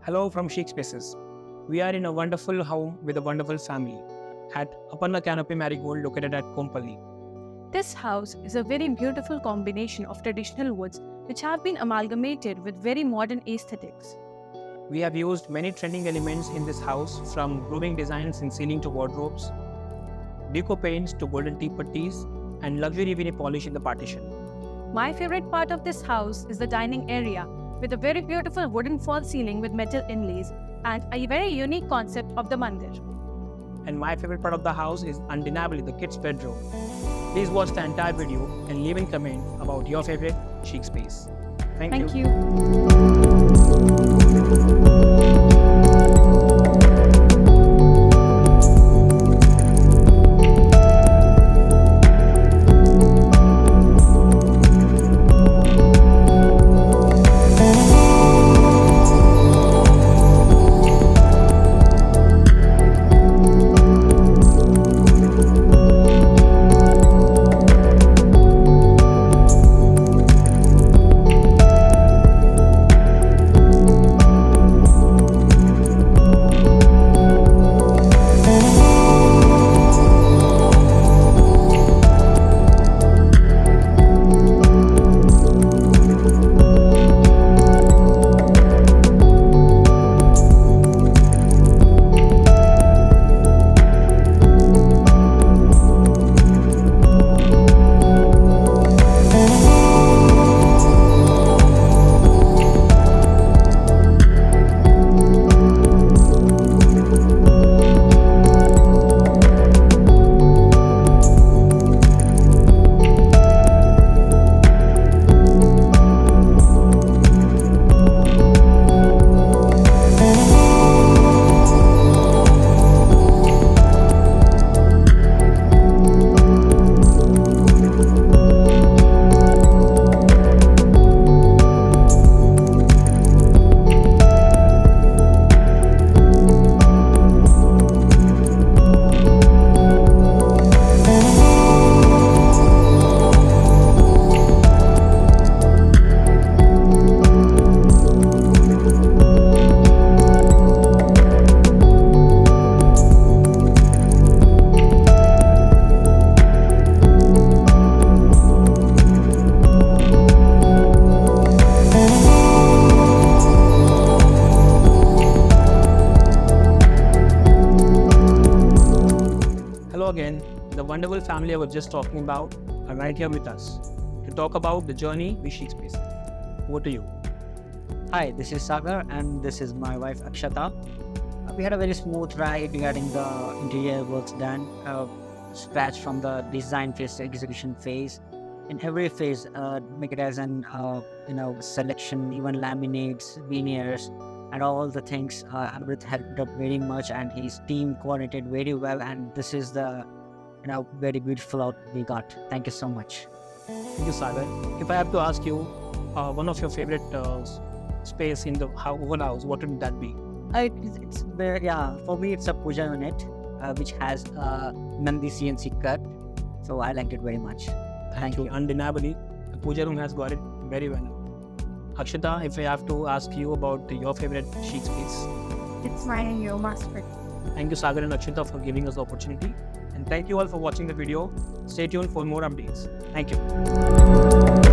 Hello from Chic Spaces. We are in a wonderful home with a wonderful family at Aparna Kanopy Marigold located at Kompally. This house is a very beautiful combination of traditional woods which have been amalgamated with very modern aesthetics. We have used many trending elements in this house, from grooving designs in ceiling to wardrobes, deco paints to golden tea putties, and luxury veneer polish in the partition. My favorite part of this house is the dining area with a very beautiful wooden false ceiling with metal inlays and a very unique concept of the mandir. And my favorite part of the house is undeniably the kids' bedroom. Please watch the entire video and leave a comment about your favorite chic space. Thank you. Hello again, the wonderful family I was just talking about are right here with us to talk about the journey with Chic Spaces. Over to you. Hi, this is Sagar and this is my wife Akshata. We had a very smooth ride regarding the interior works done, scratch from the design phase to execution phase. In every phase, make it as an selection, even laminates, veneers, and all the things. Amrit helped up very much, and his team coordinated very well. And this is the very beautiful output we got. Thank you so much. Thank you, Sagar. If I have to ask you one of your favorite space in the whole house, what would that be? It's very, yeah. For me, it's a Pooja unit, which has Nandi CNC cut. So I liked it very much. Thank you. Undeniably, the Pooja room has got it very well. Akshata, if I have to ask you about your favorite chic space. It's my master. Thank you, Sagar and Akshita, for giving us the opportunity. And thank you all for watching the video. Stay tuned for more updates. Thank you.